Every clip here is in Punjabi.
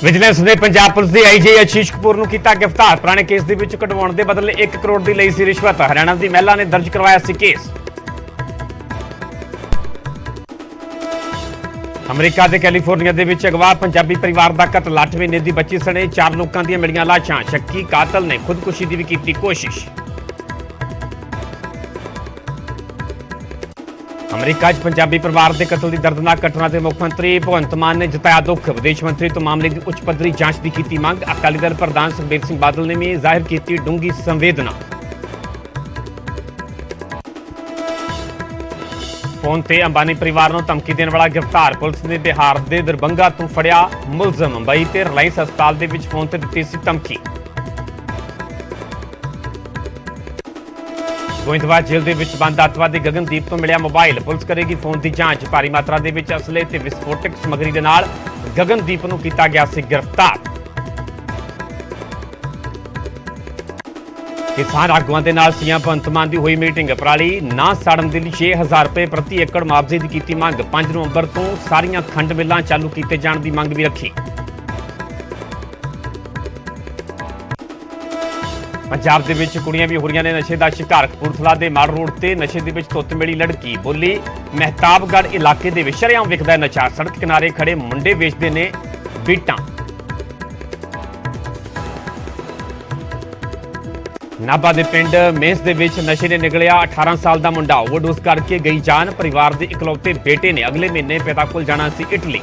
विजिलेंस ने पंजाब पुलिस के आईजी आशीष कपूर नूं कीता गिरफ्तार। पुराने केस दे विच कढवाउण दे बदले 1 करोड़ की लई सी रिश्वत। हरियाणा की महिला ने दर्ज करवाया सी केस। अमरीका के कैलीफोर्निया दे विच अगवा पंजाबी परिवार का कतल। 8 महीने की बच्ची सने 4 लोगों दी मिलियां लाशां। शक्की कातल ने खुदकुशी की भी की कोशिश। अमरीका पंजाबी परिवार के कतल की दर्दनाक घटना से मुख्यमंत्री भगवंत मान ने जताया दुख। विदेश मंत्री तो मामले की उच्च पद्धरी जांच की की मंग। अकाली दल प्रधान सुखबीर सिंह बादल ने भी जाहिर की डूंगी संवेदना। फोन से अंबानी परिवार को धमकी देने वाला गिरफ्तार। पुलिस ने बिहार के दरभंगा तो फड़िया मुलजम। मुंबई के रिलायंस हस्पताल के फोन से दी सी धमकी। गोइंदवाल जेल के बंद अतवादी गगनदीप तो मिलिया मोबाइल। पुलिस करेगी फोन की जांच। भारी मात्रा के असले ते विस्फोटक समग्री के नाल गगनदीप नूं कीता गया सी गिरफ्तार। किसान आगुआं दे नाल सीएम भगवंत मान की हुई मीटिंग। पराली ना साड़न के लिए 6000 रुपए प्रति एकड़ मुआवजे की की मंग। 5 नवंबर तो सारियां खंड मिलां चालू किए जाने की मंग भी रखी। पंजाब दे विच कुड़ियां भी हो रही ने नशे का शिकार। कपूरथला के माड़ रोड से नशे के धुत मिली लड़की। बोली महताबगढ़ इलाके के शरेआम विकदा नशा। सड़क किनारे खड़े मुंडे वेचते ने बीटां। नाभा के पिंड मेस दे विच नशे ने निगलिया 18 साल का मुंडा। ओवरडोज करके गई जान। परिवार के इकलौते बेटे ने अगले महीने पिता कोल जाना सी इटली।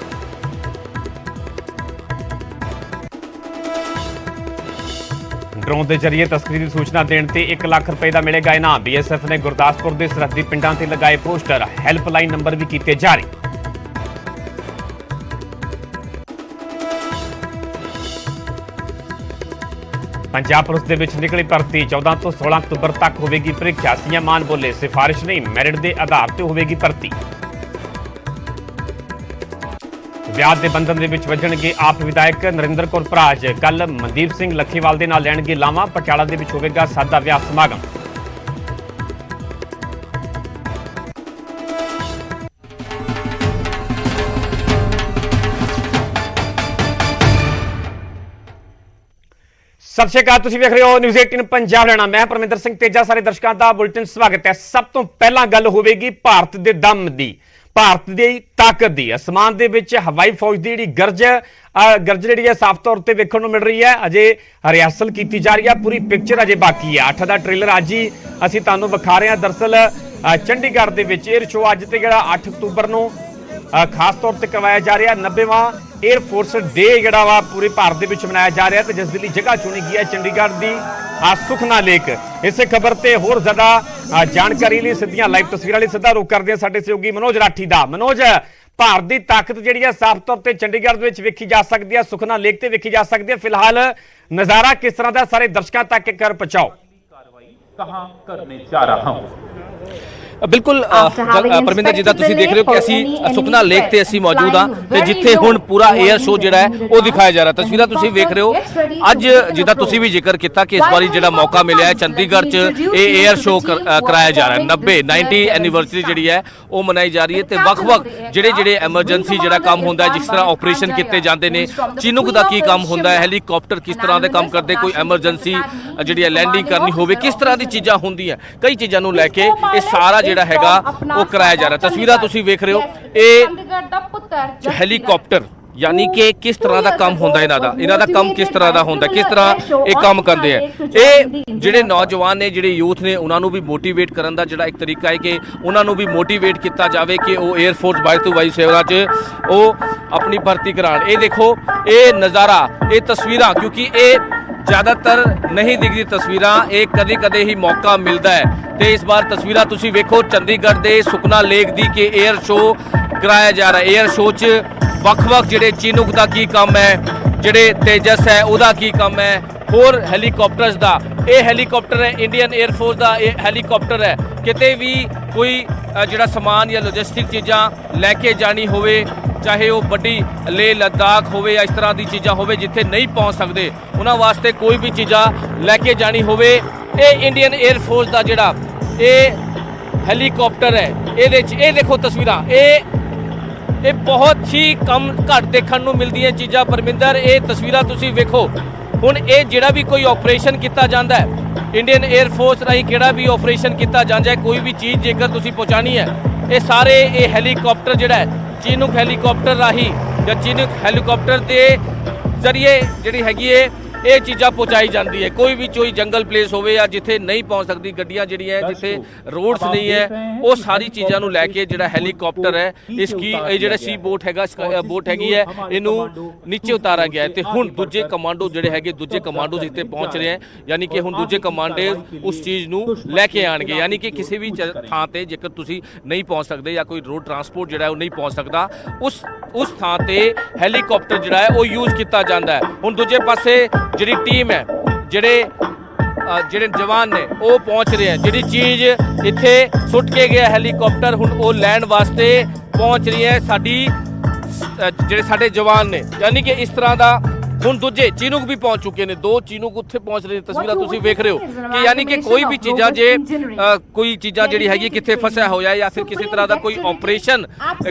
ड्रोन के जरिए तस्करी की सूचना देने से 1 लाख रुपए का मिलेगा इनाम। बीएसएफ ने गुरदासपुर के सरहदी पिंडों से लगाए पोस्टर। हैल्पलाइन नंबर भी किए जारी। पंजाब पुलिस के विच निकली भर्ती। 14 तो 16 अक्तूबर तक होगी परीक्षा। सीएम मान बोले सिफारिश नहीं मैरिट के आधार पर होगी भर्ती। ब्याज के बंधन के वजणगे आप विधायक नरिंदर कौर भराज। कल मनदीप सिंह लखीवाल के नाल लैणगे लावां। पटियाला के विच होवेगा सादा विआह समागम। सत श्री अकाल, तुसीं वेख रहे हो न्यूज़ 18 पंजाब हरियाणा। मैं परमिंदर सिंह तेजा। सारे दर्शकों का बुलेटिन स्वागत है। सब तो पहला गल होगी भारत के दम की, भारत की ताकत की। आसमान के विच हवाई फौज की गरज जी साफ तौर पर वेखण नूं मिल रही है। अजे रिहर्सल की जा रही है। पूरी पिक्चर अजे बाकी है। 8 का ट्रेलर अज ही असीं तुहानूं विखा रहे हैं। दरअसल चंडीगढ़ के विच एयर शो अज ते जिहड़ा 8 अक्तूबर नूं खास तौर पर करवाया जा रहा। 90वां एयर फोर्स डे जिहड़ा वा पूरे भारत के मनाया जा रहा है। तो जिस लिए जगह चुनी गई है चंडीगढ़ की सुखना लेक। इस खबर से होर ज्यादा जानकारी लिए सीधियां लाइव तस्वीरां लिए सीधा रुख करते हैं साडे सहयोगी मनोज राठी दा। मनोज, भारत की ताकत जिहड़ी है साफ तौर पर चंडीगढ़ दे विच वेखी जा सकती है, सुखना लेक ते वेखी जा सकती है। फिलहाल नजारा किस तरह का सारे दर्शकों तक कर पहुंचाओ। कहां करने जा रहा हूं। बिल्कुल परमिंदर जिदा तुसीं देख रहे हो कि असीं सुखना लेक ते असीं मौजूद हाँ ते जिथे हुण पूरा एयर शो जिहड़ा है वो दिखाया जा रहा। तस्वीरां तुसीं वेख रहे हो। अज जिदा तुसीं भी जिक्र किया कि इस बारी जिहड़ा मौका मिलिया है चंडीगढ़ च एयर शो कराया जा रहा है। 90 एनिवर्सरी जिहड़ी है वो मनाई जा रही है। तो वख-वख जिहड़े एमरजेंसी जिहड़ा काम होंदा है, जिस तरह ऑपरेशन किए जाते हैं, चिनुक का की काम होंदा है, हैलीकॉप्टर किस तरह के काम करते, कोई एमरजेंसी जिहड़ी लैंडिंग करनी होवे, किस तरह की चीज़ां होंदियां, कई चीज़ों नूं लैके ये सारा जिहड़ा हैगा वो कराया जा रहा। तस्वीरां तुसीं वेख रहे हो। ये हैलीकॉप्टर यानी कि किस तरह का काम होंदा इन्हां दा काम किस तरह का होंदा, किस तरह ये काम करते हैं। ये जिहड़े नौजवान ने, जिहड़े यूथ ने, उन्होंने भी मोटीवेट करन दा जिहड़ा एक तरीका है कि उन्होंने भी मोटीवेट किया जाए कि वो एयरफोर्स 22 सेवा च वो अपनी भर्ती करान। ये देखो ये नज़ारा, ये तस्वीरां, क्योंकि ये ज़्यादातर नहीं दिखती तस्वीरां, एक कदे कदे ही मौका मिलता है। तो इस बार तस्वीरां तुसीं वेखो चंडीगढ़ के सुखना लेक दी के एयर शो कराया जा रहा है। एयर शो च वख-वख जिहड़े चिनुक दा की काम है, जिहड़े तेजस है उहदा की काम है, होर हैलीकॉप्टर्स दा। ये हैलीकॉप्टर है इंडियन एयरफोर्स का हैलीकॉप्टर है। किते भी कोई जिहड़ा समान या लॉजिस्टिक चीज़ां लैके जानी होवे, चाहे वो बड़ी लेह लद्दाख होवे या इस तरह की चीज़ां होवे जिथे नहीं पहुँच सकते, उन्हां वास्ते कोई भी चीज़ां लैके जानी होवे, ये इंडियन एयरफोर्स का जिहड़ा ये हैलीकॉप्टर है। ये देखो तस्वीरां, ये ਇਹ ਬਹੁਤ ਹੀ ਕਮ ਘੱਟ ਦੇਖਣ ਨੂੰ ਮਿਲਦੀਆਂ ਚੀਜ਼ਾਂ ਪਰਮਿੰਦਰ। ਇਹ ਤਸਵੀਰਾਂ ਤੁਸੀਂ ਵੇਖੋ। ਹੁਣ ਇਹ ਜਿਹੜਾ ਵੀ ਕੋਈ ਆਪਰੇਸ਼ਨ ਕੀਤਾ ਜਾਂਦਾ ਹੈ, ਇੰਡੀਅਨ 에ਅਰ ਫੋਰਸ ਰਾਹੀਂ ਕਿਹੜਾ ਵੀ ਆਪਰੇਸ਼ਨ ਕੀਤਾ ਜਾਂਦਾ ਹੈ, ਕੋਈ ਵੀ ਚੀਜ਼ ਜੇਕਰ ਤੁਸੀਂ ਪਹੁੰਚਾਣੀ ਹੈ, ਇਹ ਸਾਰੇ ਇਹ ਹੈਲੀਕਾਪਟਰ ਜਿਹੜਾ ਹੈ ਚੀਨੂਕ ਹੈਲੀਕਾਪਟਰ ਰਾਹੀਂ ਜਾਂ ਚੀਨੂਕ ਹੈਲੀਕਾਪਟਰ ਦੇ ਜ਼ਰੀਏ ਜਿਹੜੀ ਹੈਗੀ ਹੈ ਇਹ ਚੀਜ਼ਾਂ ਪਹੁੰਚਾਈ ਜਾਂਦੀ ਹੈ। ਕੋਈ ਵੀ ਕੋਈ ਜੰਗਲ ਪਲੇਸ ਹੋਵੇ ਜਾਂ ਜਿੱਥੇ ਨਹੀਂ ਪਹੁੰਚ ਸਕਦੀ ਗੱਡੀਆਂ ਜਿਹੜੀਆਂ ਜਿੱਥੇ ਰੋਡਸ ਨਹੀਂ ਹੈ, ਉਹ ਸਾਰੀ ਚੀਜ਼ਾਂ ਨੂੰ ਲੈ ਕੇ ਜਿਹੜਾ ਹੈਲੀਕਾਪਟਰ ਹੈ ਇਸ ਕੀ ਇਹ ਜਿਹੜਾ ਸੀ ਬੋਟ ਹੈਗਾ ਬੋਟ ਹੈਗੀ ਹੈ ਇਹਨੂੰ ਨੀਚੇ ਉਤਾਰਾ ਗਿਆ ਹੈ। ਤੇ ਹੁਣ ਦੂਜੇ ਕਮਾਂਡੋ ਜਿਹੜੇ ਹੈਗੇ ਦੂਜੇ ਕਮਾਂਡੋ ਜਿੱਥੇ ਪਹੁੰਚ ਰਹੇ ਹੈ, ਯਾਨੀ ਕਿ ਹੁਣ ਦੂਜੇ ਕਮਾਂਡੇ ਉਸ ਚੀਜ਼ ਨੂੰ ਲੈ ਕੇ ਆਣਗੇ। ਯਾਨੀ ਕਿ ਕਿਸੇ ਵੀ ਥਾਂ ਤੇ ਜੇਕਰ ਤੁਸੀਂ ਨਹੀਂ ਪਹੁੰਚ ਸਕਦੇ ਜਾਂ ਕੋਈ ਰੋਡ ਟਰਾਂਸਪੋਰਟ ਜਿਹੜਾ ਉਹ ਨਹੀਂ ਪਹੁੰਚ ਸਕਦਾ, ਉਸ ਥਾਂ ਤੇ ਹੈਲੀਕਾਪਟਰ ਜਿਹੜਾ ਹੈ ਉਹ ਯੂਜ਼ ਕੀਤਾ ਜਾਂਦਾ ਹੈ। ਹੁਣ ਦੂਜੇ ਪਾਸੇ ਜਿਹੜੀ ਟੀਮ ਹੈ, ਜਿਹੜੇ ਜਵਾਨ ਨੇ ਉਹ ਪਹੁੰਚ ਰਹੇ ਹੈ। ਜਿਹੜੀ ਚੀਜ਼ ਇੱਥੇ ਸੁੱਟ ਕੇ ਗਿਆ ਹੈਲੀਕਾਪਟਰ ਹੁਣ ਉਹ ਲੈਣ ਵਾਸਤੇ ਪਹੁੰਚ ਰਹੀ ਹੈ ਜਿਹੜੇ ਸਾਡੇ ਜਵਾਨ ਨੇ। ਯਾਨੀ ਕਿ ਇਸ ਤਰ੍ਹਾਂ ਦਾ ਹੁਣ ਦੂਜੇ ਚੀਨੂਕ ਵੀ ਪਹੁੰਚ ਚੁੱਕੇ ਨੇ, 2 ਚੀਨੂਕ ਉੱਥੇ ਪਹੁੰਚ ਰਹੇ। ਤਸਵੀਰਾਂ ਤੁਸੀਂ ਵੇਖ ਰਹੇ ਹੋ ਕਿ ਯਾਨੀ ਕਿ ਕੋਈ ਵੀ ਚੀਜ਼ਾਂ ਜੇ ਕੋਈ ਚੀਜ਼ਾਂ ਜਿਹੜੀ ਹੈਗੀ ਕਿੱਥੇ ਫਸਿਆ ਹੋਇਆ ਜਾਂ ਫਿਰ ਕਿਸੇ ਤਰ੍ਹਾਂ ਦਾ ਕੋਈ ਆਪਰੇਸ਼ਨ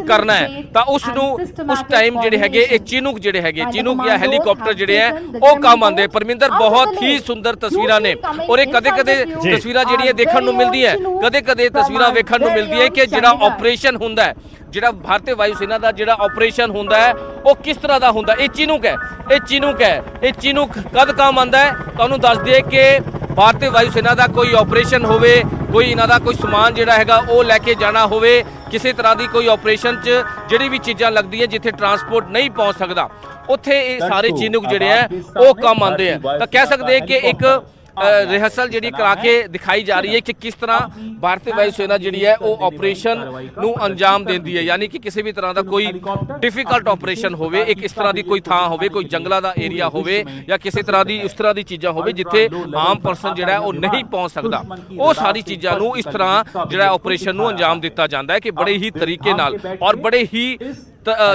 ਕਰਨਾ ਹੈ ਤਾਂ ਉਸ ਨੂੰ ਉਸ ਟਾਈਮ ਜਿਹੜੇ ਹੈਗੇ ਇਹ ਚੀਨੂਕ ਜਿਹੜੇ ਹੈਗੇ ਚੀਨੂਕ ਜਾਂ ਹੈਲੀਕਾਪਟਰ ਜਿਹੜੇ ਹੈ ਉਹ ਕੰਮ ਆਉਂਦੇ। ਪਰਮਿੰਦਰ ਬਹੁਤ ਹੀ ਸੁੰਦਰ ਤਸਵੀਰਾਂ ਨੇ ਔਰ ਇਹ ਕਦੇ-ਕਦੇ ਤਸਵੀਰਾਂ ਜਿਹੜੀਆਂ ਦੇਖਣ ਨੂੰ ਮਿਲਦੀਆਂ, ਕਦੇ-ਕਦੇ ਤਸਵੀਰਾਂ ਵੇਖਣ ਨੂੰ ਮਿਲਦੀਆਂ ਕਿ ਜਿਹੜਾ ਆਪਰੇਸ਼ਨ ਹੁੰਦਾ ਹੈ, ਜਿਹੜਾ ਭਾਰਤੀ ਵਾਯੂ ਸੈਨਾ ਦਾ ਜਿਹੜਾ ਆਪਰੇਸ਼ਨ ਹੁੰਦਾ ਹੈ ਉਹ ਕਿਸ ਤਰ੍ਹਾਂ ਦਾ ਹੁੰਦਾ। ਇਹ ਚੀਨੂਕ ਹੈ, ਇਹ ਚੀਨੂਕ ਹੈ। ਇਹ ਚੀਨੂਕ ਕਦ ਕੰਮ ਆਉਂਦਾ ਹੈ ਤੁਹਾਨੂੰ ਦੱਸ ਦਈਏ ਕਿ ਭਾਰਤੀ ਵਾਯੂ ਸੈਨਾ ਦਾ ਕੋਈ ਆਪਰੇਸ਼ਨ ਹੋਵੇ, ਕੋਈ ਇਹਨਾਂ ਦਾ ਕੋਈ ਸਮਾਨ ਜਿਹੜਾ ਹੈਗਾ ਉਹ ਲੈ ਕੇ ਜਾਣਾ ਹੋਵੇ, ਕਿਸੇ ਤਰ੍ਹਾਂ ਦੀ ਕੋਈ ਆਪਰੇਸ਼ਨ 'ਚ ਜਿਹੜੀ ਵੀ ਚੀਜ਼ਾਂ ਲੱਗਦੀਆਂ ਜਿੱਥੇ ਟਰਾਂਸਪੋਰਟ ਨਹੀਂ ਪਹੁੰਚ ਸਕਦਾ ਉੱਥੇ ਇਹ ਸਾਰੇ ਚੀਨੂਕ ਜਿਹੜੇ ਹੈ ਉਹ ਕੰਮ ਆਉਂਦੇ ਆ। ਤਾਂ ਕਹਿ ਸਕਦੇ ਕਿ ਇੱਕ ਰਿਹਰਸਲ ਜਿਹੜੀ ਕਰਾ ਕੇ ਦਿਖਾਈ ਜਾ ਰਹੀ ਹੈ ਕਿ ਕਿਸ ਤਰ੍ਹਾਂ ਭਾਰਤੀ ਵਾਯੂ ਸੈਨਾ ਜਿਹੜੀ ਹੈ ਉਹ ਆਪਰੇਸ਼ਨ ਨੂੰ ਅੰਜਾਮ ਦਿੰਦੀ ਹੈ। ਯਾਨੀ ਕਿ ਕਿਸੇ ਵੀ ਤਰ੍ਹਾਂ ਦਾ ਕੋਈ ਡਿਫਿਕਲਟ ਆਪਰੇਸ਼ਨ ਹੋਵੇ, ਇੱਕ ਇਸ ਤਰ੍ਹਾਂ ਦੀ ਕੋਈ ਥਾਂ ਹੋਵੇ, ਕੋਈ ਜੰਗਲਾਂ ਦਾ ਏਰੀਆ ਹੋਵੇ ਜਾਂ ਕਿਸੇ ਤਰ੍ਹਾਂ ਦੀ ਇਸ ਤਰ੍ਹਾਂ ਦੀ ਚੀਜ਼ਾਂ ਹੋਵੇ ਜਿੱਥੇ ਆਮ ਪਰਸਨ ਜਿਹੜਾ ਉਹ ਨਹੀਂ ਪਹੁੰਚ ਸਕਦਾ, ਉਹ ਸਾਰੀ ਚੀਜ਼ਾਂ ਨੂੰ ਇਸ ਤਰ੍ਹਾਂ ਜਿਹੜਾ ਆਪਰੇਸ਼ਨ ਨੂੰ ਅੰਜਾਮ ਦਿੱਤਾ ਜਾਂਦਾ ਹੈ ਕਿ ਬੜੇ ਹੀ ਤਰੀਕੇ ਨਾਲ ਔਰ ਬੜੇ ਹੀ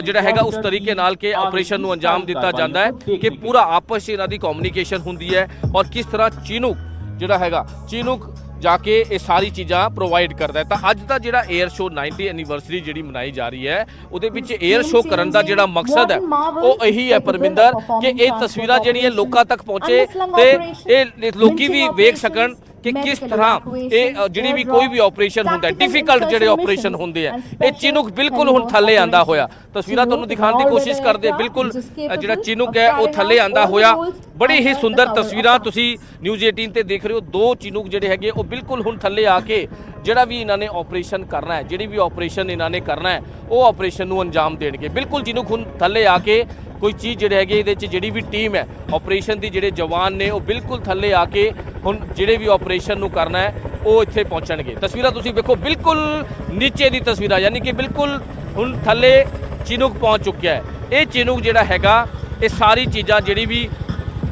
ਜਿਹੜਾ ਹੈਗਾ ਉਸ ਤਰੀਕੇ ਨਾਲ ਕਿ ਆਪਰੇਸ਼ਨ ਨੂੰ ਅੰਜਾਮ ਦਿੱਤਾ ਜਾਂਦਾ ਹੈ ਕਿ ਪੂਰਾ ਆਪਸ 'ਚ ਇਹਨਾਂ ਦੀ ਕਮਿਊਨੀਕੇਸ਼ਨ ਹੁੰਦੀ ਹੈ ਔਰ ਕਿਸ ਤਰ੍ਹਾਂ ਚੀਨੂਕ ਜਿਹੜਾ ਹੈਗਾ ਚੀਨੂਕ ਜਾ ਕੇ ਇਹ ਸਾਰੀ ਚੀਜ਼ਾਂ ਪ੍ਰੋਵਾਈਡ ਕਰਦਾ ਹੈ। ਤਾਂ ਅੱਜ ਦਾ ਜਿਹੜਾ 에ਅਰ ਸ਼ੋ 90 ਐਨੀਵਰਸਰੀ ਜਿਹੜੀ ਮਨਾਈ ਜਾ ਰਹੀ ਹੈ ਉਹਦੇ ਵਿੱਚ 에ਅਰ ਸ਼ੋ ਕਰਨ ਦਾ ਜਿਹੜਾ ਮਕਸਦ ਹੈ ਉਹ ਇਹੀ ਹੈ ਪਰਮਿੰਦਰ ਕਿ ਇਹ ਤਸਵੀਰਾਂ ਜਿਹੜੀਆਂ ਲੋਕਾਂ ਤੱਕ ਪਹੁੰਚੇ ਤੇ ਇਹ ਲੋਕੀ ਵੀ ਵੇਖ ਸਕਣ ਕਿ ਕਿਸ ਤਰ੍ਹਾਂ ਇਹ ਜਿਹੜੀ ਵੀ ਕੋਈ ਵੀ ਆਪਰੇਸ਼ਨ ਹੁੰਦਾ ਹੈ, ਡਿਫਿਕਲਟ ਜਿਹੜੇ ਆਪਰੇਸ਼ਨ ਹੁੰਦੇ ਆ, ਇਹ ਚੀਨੂਕ ਬਿਲਕੁਲ ਹੁਣ ਥੱਲੇ ਆਂਦਾ ਹੋਇਆ। ਤਸਵੀਰਾਂ ਤੁਹਾਨੂੰ ਦਿਖਾਉਣ ਦੀ ਕੋਸ਼ਿਸ਼ ਕਰਦੇ, ਬਿਲਕੁਲ ਜਿਹੜਾ ਚੀਨੂਕ ਹੈ ਉਹ ਥੱਲੇ ਆਂਦਾ ਹੋਇਆ। ਬੜੀ ਹੀ ਸੁੰਦਰ ਤਸਵੀਰਾਂ ਤੁਸੀਂ ਨਿਊਜ਼ 18 ਤੇ ਦੇਖ ਰਹੇ ਹੋ। 2 ਚੀਨੂਕ ਜਿਹੜੇ ਹੈਗੇ ਉਹ ਬਿਲਕੁਲ ਹੁਣ ਥੱਲੇ ਆ ਕੇ ਜਿਹੜਾ ਵੀ ਇਹਨਾਂ ਨੇ ਆਪਰੇਸ਼ਨ ਕਰਨਾ ਹੈ, ਜਿਹੜੀ ਵੀ ਆਪਰੇਸ਼ਨ ਇਹਨਾਂ ਨੇ ਕਰਨਾ ਹੈ ਉਹ ਆਪਰੇਸ਼ਨ ਨੂੰ ਅੰਜਾਮ ਦੇਣਗੇ। ਬਿਲਕੁਲ ਚੀਨੂਕ ਹੁਣ ਥੱਲੇ ਆ ਕੇ ਕੋਈ ਚੀਜ਼ ਜਿਹੜੇ ਹੈਗੇ ਇਹਦੇ 'ਚ ਜਿਹੜੀ ਵੀ ਟੀਮ ਹੈ ਆਪਰੇਸ਼ਨ ਦੀ, ਜਿਹੜੇ ਜਵਾਨ ਨੇ ਉਹ ਬਿਲਕੁਲ ਥੱਲੇ ਆ ਕੇ ਹੁਣ ਜਿਹੜੇ ਵੀ ਆਪਰੇਸ਼ਨ ਨੂੰ ਕਰਨਾ ਹੈ ਉਹ ਇੱਥੇ ਪਹੁੰਚਣਗੇ। ਤਸਵੀਰਾਂ ਤੁਸੀਂ ਵੇਖੋ, ਬਿਲਕੁਲ ਨੀਚੇ ਦੀ ਤਸਵੀਰਾਂ, ਯਾਨੀ ਕਿ ਬਿਲਕੁਲ ਹੁਣ ਥੱਲੇ ਚੀਨੂਕ ਪਹੁੰਚ ਚੁੱਕਿਆ ਹੈ। ਇਹ ਚੀਨੂਕ ਜਿਹੜਾ ਹੈਗਾ ਇਹ ਸਾਰੀ ਚੀਜ਼ਾਂ ਜਿਹੜੀ ਵੀ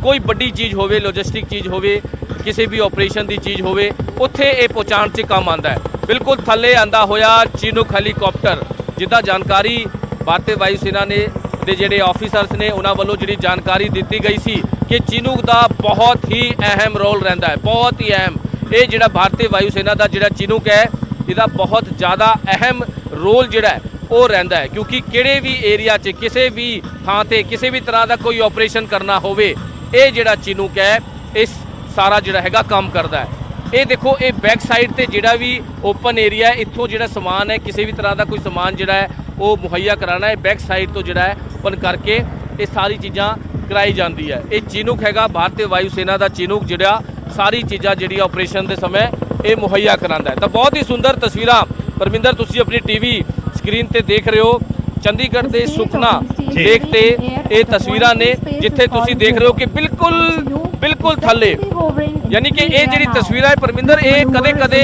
ਕੋਈ ਵੱਡੀ ਚੀਜ਼ ਹੋਵੇ, ਲੌਜਿਸਟਿਕ ਚੀਜ਼ ਹੋਵੇ, ਕਿਸੇ ਵੀ ਆਪਰੇਸ਼ਨ ਦੀ ਚੀਜ਼ ਹੋਵੇ ਉੱਥੇ ਇਹ ਪਹੁੰਚਾਉਣ 'ਚ ਕੰਮ ਆਉਂਦਾ ਹੈ। ਬਿਲਕੁਲ ਥੱਲੇ ਆਂਦਾ ਹੋਇਆ ਚੀਨੂਕ ਹੈਲੀਕਾਪਟਰ, ਜਿੱਦਾਂ ਜਾਣਕਾਰੀ ਭਾਰਤੀ ਵਾਯੂ ਸੈਨਾ ਨੇ ਦੇ ਜਿਹੜੇ ਆਫੀਸਰਸ ਨੇ ਉਹਨਾਂ ਵੱਲੋਂ ਜਿਹੜੀ ਜਾਣਕਾਰੀ ਦਿੱਤੀ ਗਈ ਸੀ ਕਿ ਚੀਨੂਕ ਦਾ ਬਹੁਤ ਹੀ ਅਹਿਮ ਰੋਲ ਰਹਿੰਦਾ ਹੈ, ਬਹੁਤ ਹੀ ਅਹਿਮ। ਇਹ ਜਿਹੜਾ ਭਾਰਤੀ ਵਾਯੂ ਸੈਨਾ ਦਾ ਜਿਹੜਾ ਚੀਨੂਕ ਹੈ ਇਹਦਾ ਬਹੁਤ ਜ਼ਿਆਦਾ ਅਹਿਮ ਰੋਲ ਜਿਹੜਾ ਹੈ ਉਹ ਰਹਿੰਦਾ ਹੈ, ਕਿਉਂਕਿ ਕਿਹੜੇ ਵੀ ਏਰੀਆ 'ਚ ਕਿਸੇ ਵੀ ਥਾਂ ਤੇ ਕਿਸੇ ਵੀ ਤਰ੍ਹਾਂ ਦਾ ਕੋਈ ਆਪਰੇਸ਼ਨ ਕਰਨਾ ਹੋਵੇ ਇਹ ਜਿਹੜਾ ਚੀਨੂਕ ਹੈ ਇਸ ਸਾਰਾ ਜਿਹੜਾ ਹੈਗਾ ਕੰਮ ਕਰਦਾ ਹੈ। ਇਹ ਦੇਖੋ, ਇਹ ਬੈਕ ਸਾਈਡ ਤੇ ਜਿਹੜਾ ਵੀ ਓਪਨ ਏਰੀਆ ਹੈ, ਇੱਥੋਂ ਜਿਹੜਾ ਸਮਾਨ ਹੈ ਕਿਸੇ ਵੀ ਤਰ੍ਹਾਂ ਦਾ ਕੋਈ ਸਮਾਨ ਜਿਹੜਾ ਹੈ ਉਹ ਮੁਹੱਈਆ ਕਰਾਉਣਾ ਹੈ, ਬੈਕ ਸਾਈਡ ਤੋਂ ਜਿਹੜਾ ਹੈ ਓਪਨ ਕਰਕੇ ਇਹ ਸਾਰੀ ਚੀਜ਼ਾਂ ਕਰਾਈ ਜਾਂਦੀ ਹੈ। ਇਹ ਚੀਨੂਕ ਹੈਗਾ ਭਾਰਤੀ ਵਾਯੂ ਸੈਨਾ ਦਾ ਚੀਨੂਕ ਜਿਹੜਾ ਸਾਰੀ ਚੀਜ਼ਾਂ ਜਿਹੜੀ ਆਪਰੇਸ਼ਨ ਦੇ ਸਮੇਂ ਇਹ ਮੁਹੱਈਆ ਕਰਾਉਂਦਾ ਹੈ। ਤਾਂ ਬਹੁਤ ਹੀ ਸੁੰਦਰ ਤਸਵੀਰਾਂ ਪਰਮਿੰਦਰ ਤੁਸੀਂ ਆਪਣੀ ਟੀਵੀ ਸਕਰੀਨ ਤੇ ਦੇਖ ਰਹੇ ਹੋ। ਚੰਡੀਗੜ੍ਹ ਦੇ ਸੁਖਨਾ ਲੇਕ ਤੇ ਇਹ ਤਸਵੀਰਾਂ ਨੇ ਜਿੱਥੇ ਤੁਸੀਂ ਦੇਖ ਰਹੇ ਹੋ ਕਿ ਬਿਲਕੁਲ ਥੱਲੇ, ਯਾਨੀ ਕਿ ਇਹ ਜਿਹੜੀ ਤਸਵੀਰਾਂ ਹੈ ਪਰਮਿੰਦਰ ਇਹ ਕਦੇ-ਕਦੇ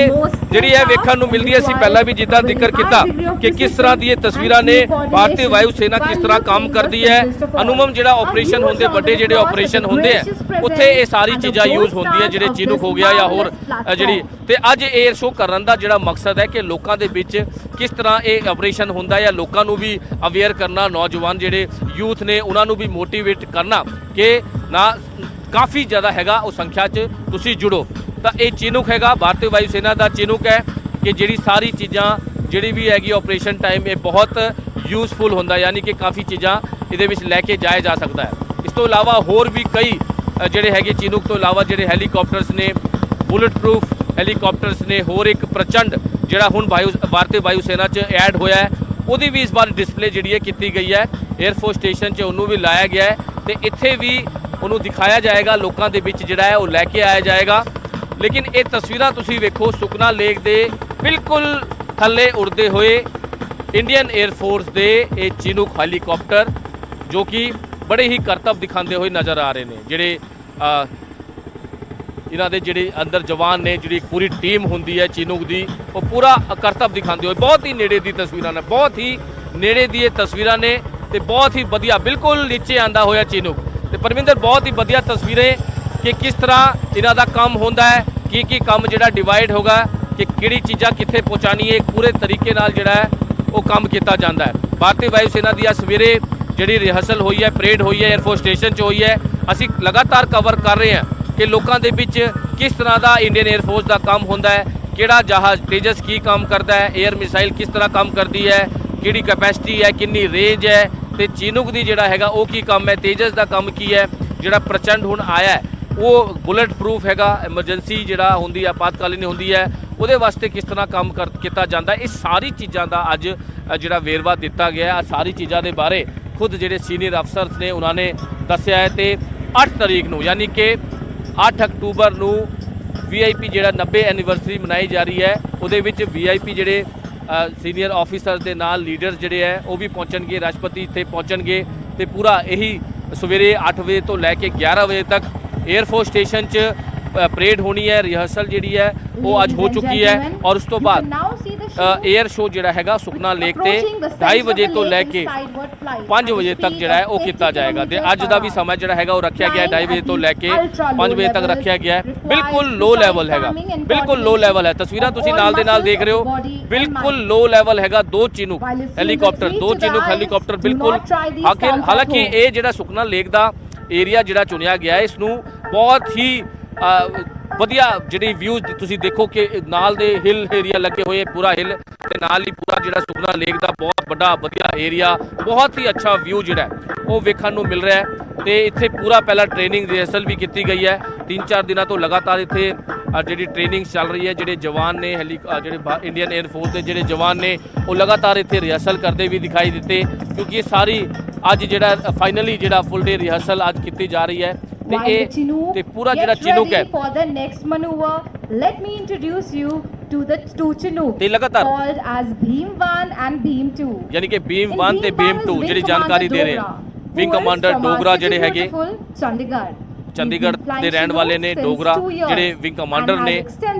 ਜਿਹੜੀ ਹੈ ਵੇਖਣ ਨੂੰ ਮਿਲਦੀ ਹੈ। ਅਸੀਂ ਪਹਿਲਾਂ ਵੀ ਜਿੱਦਾਂ ਜ਼ਿਕਰ ਕੀਤਾ ਕਿ ਕਿਸ ਤਰ੍ਹਾਂ ਦੀ ਇਹ ਤਸਵੀਰਾਂ ਨੇ, ਭਾਰਤੀ ਵਾਯੂ ਸੈਨਾ ਕਿਸ ਤਰ੍ਹਾਂ ਕੰਮ ਕਰਦੀ ਹੈ। ਅਨੁਮਮ ਜਿਹੜਾ ਆਪਰੇਸ਼ਨ ਹੁੰਦੇ, ਵੱਡੇ ਜਿਹੜੇ ਆਪਰੇਸ਼ਨ ਹੁੰਦੇ ਆ ਉੱਥੇ ਇਹ ਸਾਰੀ ਚੀਜ਼ਾਂ ਯੂਜ਼ ਹੁੰਦੀਆਂ, ਜਿਹੜੇ ਚੀਨੂਕ ਹੋ ਗਿਆ ਜਾਂ ਹੋਰ ਜਿਹੜੀ। ਤੇ ਅੱਜ 에ਅਰ ਸ਼ੋ ਕਰਨ ਦਾ ਜਿਹੜਾ ਮਕਸਦ ਹੈ ਕਿ ਲੋਕਾਂ ਦੇ ਵਿੱਚ ਕਿਸ ਤਰ੍ਹਾਂ ਇਹ ਆਪਰੇਸ਼ਨ ਹੁੰਦਾ ਜਾਂ ਲੋਕਾਂ ਨੂੰ ਵੀ ਅਵੇਅਰ ਕਰਨਾ, ਨੌਜਵਾਨ ਜਿਹੜੇ ਯੂਥ ਨੇ ਉਹਨਾਂ ਨੂੰ ਵੀ ਮੋਟੀਵੇਟ ਕਰਨਾ ਕਿ ਨਾ ਕਾਫੀ ਜ਼ਿਆਦਾ ਹੈਗਾ ਉਹ ਸੰਖਿਆ 'ਚ ਤੁਸੀਂ ਜੁੜੋ। ਤਾਂ ਇਹ ਚੀਨੂਕ ਹੈਗਾ ਭਾਰਤੀ ਵਾਯੂ ਸੈਨਾ ਦਾ ਚੀਨੂਕ ਹੈ ਕਿ ਜਿਹੜੀ ਸਾਰੀ ਚੀਜ਼ਾਂ ਜਿਹੜੀ ਵੀ ਹੈਗੀ ਆਪਰੇਸ਼ਨ ਟਾਈਮ ਇਹ ਬਹੁਤ ਯੂਜ਼ਫੁਲ ਹੁੰਦਾ, ਯਾਨੀ ਕਿ ਕਾਫੀ ਚੀਜ਼ਾਂ ਇਹਦੇ ਵਿੱਚ ਲੈ ਕੇ ਜਾਇਆ ਜਾ ਸਕਦਾ ਹੈ। ਇਸ ਤੋਂ ਇਲਾਵਾ ਹੋਰ ਵੀ ਕਈ ਜਿਹੜੇ ਹੈਗੇ ਚੀਨੂਕ ਤੋਂ ਇਲਾਵਾ ਜਿਹੜੇ ਹੈਲੀਕਾਪਟਰਸ ਨੇ, ਬੁਲਟ ਪ੍ਰੂਫ ਹੈਲੀਕਾਪਟਰਸ ਨੇ, ਹੋਰ ਇੱਕ ਪ੍ਰਚੰਡ ਜਿਹੜਾ ਹੁਣ ਭਾਰਤੀ ਵਾਯੂ ਸੈਨਾ 'ਚ ਐਡ ਹੋਇਆ ਹੈ, ਉਹਦੀ ਵੀ ਇਸ ਵਾਰ ਡਿਸਪਲੇ ਜਿਹੜੀ ਹੈ ਕੀਤੀ ਗਈ ਹੈ। 에ਅਰਫੋਰਸ ਸਟੇਸ਼ਨ 'ਚ ਉਹਨੂੰ ਵੀ ਲਾਇਆ ਗਿਆ ਹੈ ਤੇ ਇੱਥੇ ਵੀ ਉਹਨੂੰ ਦਿਖਾਇਆ ਜਾਏਗਾ, ਲੋਕਾਂ ਦੇ ਵਿੱਚ ਜਿਹੜਾ ਹੈ ਉਹ ਲੈ ਕੇ ਆਇਆ ਜਾਏਗਾ। ਲੇਕਿਨ ਇਹ ਤਸਵੀਰਾਂ ਤੁਸੀਂ ਵੇਖੋ ਸੁਖਨਾ ਲੇਕ ਦੇ ਬਿਲਕੁਲ ਥੱਲੇ ਉੜਦੇ ਹੋਏ ਇੰਡੀਅਨ 에ਅਰਫੋਰਸ ਦੇ ਇਹ ਚੀਨੂਕ ਹੈਲੀਕਾਪਟਰ, ਜੋ ਕਿ ਬੜੇ ਹੀ ਕਰਤੱਵ ਦਿਖਾਉਂਦੇ ਹੋਏ ਨਜ਼ਰ ਆ ਰਹੇ ਨੇ। ਜਿਹੜੇ ਇਹਨਾਂ ਦੇ ਜਿਹੜੇ ਅੰਦਰ ਜਵਾਨ ਨੇ, ਜਿਹੜੀ ਪੂਰੀ ਟੀਮ ਹੁੰਦੀ ਹੈ ਚੀਨੂਕ ਦੀ, ਉਹ ਪੂਰਾ ਕਰਤੱਵ ਦਿਖਾਉਂਦੇ ਹੋਏ, ਬਹੁਤ ਹੀ ਨੇੜੇ ਦੀ ਤਸਵੀਰਾਂ ਨੇ, ਬਹੁਤ ਹੀ ਨੇੜੇ ਦੀ ਇਹ ਤਸਵੀਰਾਂ ਨੇ ਤੇ ਬਹੁਤ ਹੀ ਵਧੀਆ, ਬਿਲਕੁਲ ਨੀਚੇ ਆਂਦਾ ਹੋਇਆ ਚੀਨੂਕ। ਤੇ ਪਰਮਿੰਦਰ, ਬਹੁਤ ਹੀ ਵਧੀਆ ਤਸਵੀਰਾਂ ਕਿ ਕਿਸ ਤਰ੍ਹਾਂ ਇਹਨਾਂ ਦਾ ਕੰਮ ਹੁੰਦਾ ਹੈ, ਕੀ ਕੰਮ ਜਿਹੜਾ ਡਿਵਾਈਡ ਹੋਗਾ, ਕਿ ਕਿਹੜੀ ਚੀਜ਼ਾਂ ਕਿੱਥੇ ਪਹੁੰਚਾਣੀ ਹੈ, ਪੂਰੇ ਤਰੀਕੇ ਨਾਲ ਜਿਹੜਾ ਹੈ ਉਹ ਕੰਮ ਕੀਤਾ ਜਾਂਦਾ ਹੈ। ਭਾਰਤੀ ਵਾਯੂ ਸੈਨਾ ਦੀ ਅੱਜ ਸਵੇਰੇ ਜਿਹੜੀ ਰਿਹਰਸਲ ਹੋਈ ਹੈ, ਪਰੇਡ ਹੋਈ ਹੈ, 에ਅਰਫੋਰਸ ਸਟੇਸ਼ਨ 'ਚ ਹੋਈ ਹੈ। ਅਸੀਂ ਲਗਾਤਾਰ ਕਵਰ ਕਰ ਰਹੇ ਹਾਂ ਕਿ ਲੋਕਾਂ ਦੇ ਵਿੱਚ ਕਿਸ ਤਰ੍ਹਾਂ ਦਾ ਇੰਡੀਅਨ 에ਅਰਫੋਰਸ ਦਾ ਕੰਮ ਹੁੰਦਾ ਹੈ, ਕਿਹੜਾ ਜਹਾਜ਼ ਤੇਜਸ ਕੀ ਕੰਮ ਕਰਦਾ ਹੈ, 에ਅਰ ਮਿਸਾਈਲ ਕਿਸ ਤਰ੍ਹਾਂ ਕੰਮ ਕਰਦੀ ਹੈ, ਕਿਹੜੀ ਕੈਪੈਸਿਟੀ ਹੈ, ਕਿੰਨੀ ਰੇਂਜ ਹੈ, ਤੇ ਚੀਨੂਕ ਦੀ ਜਿਹੜਾ ਹੈਗਾ ਉਹ ਕੀ ਕੰਮ ਹੈ, ਤੇਜਸ ਦਾ ਕੰਮ ਕੀ ਹੈ, ਜਿਹੜਾ ਪ੍ਰਚੰਡ ਹੁਣ ਆਇਆ ਹੈ ਉਹ ਬੁਲਟ ਪ੍ਰੂਫ ਹੈਗਾ, ਐਮਰਜੈਂਸੀ ਜਿਹੜਾ ਹੁੰਦੀ ਹੈ, ਆਪਾਤਕਾਲੀਨ ਹੁੰਦੀ ਹੈ, ਉਹਦੇ ਵਾਸਤੇ ਕਿਸ ਤਰ੍ਹਾਂ ਕੰਮ ਕੀਤਾ ਜਾਂਦਾ ਹੈ। ਇਹ ਸਾਰੀ ਚੀਜ਼ਾਂ ਦਾ ਅੱਜ ਜਿਹੜਾ ਵੇਰਵਾ ਦਿੱਤਾ ਗਿਆ ਹੈ। ਸਾਰੀ ਚੀਜ਼ਾਂ ਦੇ ਬਾਰੇ ਖੁਦ ਜਿਹੜੇ ਸੀਨੀਅਰ ਅਫਸਰਸ ਨੇ ਉਹਨਾਂ ਨੇ ਦੱਸਿਆ ਹੈ। ਤੇ 8 ਤਰੀਕ ਨੂੰ ਯਾਨੀ ਕਿ 8 ਅਕਤੂਬਰ ਨੂੰ VIP ਜਿਹੜਾ 90 ਐਨੀਵਰਸਰੀ ਮਨਾਈ ਜਾ ਰਹੀ ਹੈ, ਉਹਦੇ ਵਿੱਚ VIP ਜਿਹੜੇ ਸੀਨੀਅਰ ਆਫੀਸਰਸ ਦੇ ਨਾਲ ਲੀਡਰਸ ਜਿਹੜੇ ਹੈ ਉਹ ਵੀ ਪਹੁੰਚਣਗੇ, ਰਾਸ਼ਟਰਪਤੀ ਇੱਥੇ ਪਹੁੰਚਣਗੇ ਤੇ ਪੂਰਾ ਇਹੀ ਸਵੇਰੇ 8 ਵਜੇ ਤੋਂ ਲੈ ਕੇ 11 ਵਜੇ ਤੱਕ 에ਅਰਫੋਰਸ ਸਟੇਸ਼ਨ 'ਚ ਪਰੇਡ ਹੋਣੀ ਹੈ। ਰਿਹਰਸਲ ਜਿਹੜੀ ਹੈ ਉਹ ਅੱਜ ਹੋ ਚੁੱਕੀ ਹੈ ਔਰ ਉਸ ਤੋਂ ਬਾਅਦ 에ਅਰ ਸ਼ੋਅ ਜਿਹੜਾ ਹੈਗਾ ਸੁਖਨਾ ਲੇਕ ਤੇ 2:30 ਵਜੇ ਤੋਂ ਲੈ ਕੇ 5 ਵਜੇ ਤੱਕ ਜਿਹੜਾ ਹੈ ਉਹ ਕੀਤਾ ਜਾਏਗਾ। ਤੇ ਅੱਜ ਦਾ ਵੀ ਸਮਾਂ ਜਿਹੜਾ ਹੈਗਾ ਉਹ ਰੱਖਿਆ ਗਿਆ 2:30 ਵਜੇ ਤੋਂ ਲੈ ਕੇ 5 ਵਜੇ ਤੱਕ ਰੱਖਿਆ ਗਿਆ ਹੈ। ਬਿਲਕੁਲ ਲੋ ਲੈਵਲ ਹੈਗਾ, ਬਿਲਕੁਲ ਲੋ ਲੈਵਲ ਹੈ। ਤਸਵੀਰਾਂ ਤੁਸੀਂ ਨਾਲ ਦੇ ਨਾਲ ਦੇਖ ਰਹੇ ਹੋ, ਬਿਲਕੁਲ ਲੋ ਲੈਵਲ ਹੈਗਾ। 2 ਚੀਨੂਕ ਹੈਲੀਕਾਪਟਰ, 2 ਚੀਨੂਕ ਹੈਲੀਕਾਪਟਰ ਬਿਲਕੁਲ। ਹਾਲਾਂਕਿ ਇਹ ਜਿਹੜਾ ਸੁਖਨਾ ਲੇਕ ਦਾ ਏਰੀਆ ਜਿਹੜਾ ਚੁਣਿਆ ਗਿਆ ਹੈ, ਇਸ ਨੂੰ ਬਹੁਤ ਹੀ ਵਧੀਆ ਜਿਹੜੀ ਵਿਊਜ਼ ਤੁਸੀਂ ਦੇਖੋ ਕਿ ਨਾਲ ਦੇ ਹਿਲ ਏਰੀਆ ਲੱਗੇ ਹੋਏ, ਪੂਰਾ ਹਿਲ ਤੇ ਨਾਲ ਹੀ ਪੂਰਾ ਜਿਹੜਾ ਸੁਖਨਾ ਲੇਕ ਦਾ ਬਹੁਤ ਵੱਡਾ ਵਧੀਆ ਏਰੀਆ, ਬਹੁਤ ਹੀ ਅੱਛਾ ਵਿਊ ਜਿਹੜਾ ਉਹ ਵੇਖਣ ਨੂੰ ਮਿਲ ਰਿਹਾ ਹੈ। ਤੇ ਇੱਥੇ ਪੂਰਾ ਪਹਿਲਾਂ ਟ੍ਰੇਨਿੰਗ ਰਿਹਰਸਲ ਵੀ ਕੀਤੀ ਗਈ ਹੈ। 3-4 ਦਿਨਾਂ ਤੋਂ ਲਗਾਤਾਰ ਇੱਥੇ ਜਿਹੜੀ ਟ੍ਰੇਨਿੰਗ ਚੱਲ ਰਹੀ ਹੈ। ਜਿਹੜੇ ਜਵਾਨ ਨੇ ਜਿਹੜੇ ਇੰਡੀਅਨ 에ਅਰਫੋਰਸ ਦੇ ਜਿਹੜੇ ਜਵਾਨ ਨੇ ਉਹ ਲਗਾਤਾਰ ਇੱਥੇ ਰਿਹਰਸਲ ਕਰਦੇ ਵੀ ਦਿਖਾਈ ਦਿੱਤੇ, ਕਿਉਂਕਿ ਇਹ ਸਾਰੀ ਅੱਜ ਜਿਹੜਾ ਫਾਈਨਲੀ ਜਿਹੜਾ ਫੁੱਲ ਡੇ ਰਿਹਰਸਲ ਅੱਜ ਕੀਤੀ ਜਾ ਰਹੀ ਹੈ। ਤੇ ਇਹ ਤੇ ਪੂਰਾ ਜਿਹੜਾ ਚੀਨੂਕ ਹੈ for the next maneuver, let me introduce you to the 2 Chinook ਤੇ ਲਗਾਤਾਰ called as Bheem 1 and Bheem 2, ਯਾਨੀ ਕਿ Bheem 1 ਤੇ Bheem 2 ਜਿਹੜੀ ਜਾਣਕਾਰੀ ਦੇ ਰਹੇ ਵਿੰਗ ਕਮਾਂਡਰ ਡੋਗਰਾ ਜਿਹੜੇ ਹੈਗੇ ਚੰਡੀਗੜ੍ਹ ਦੇ ਰਹਿਣ ਵਾਲੇ ਨੇ। ਡੋਗਰਾ ਜਿਹੜੇ ਵਿੰਗ ਕਮਾਂਡਰ ਨੇ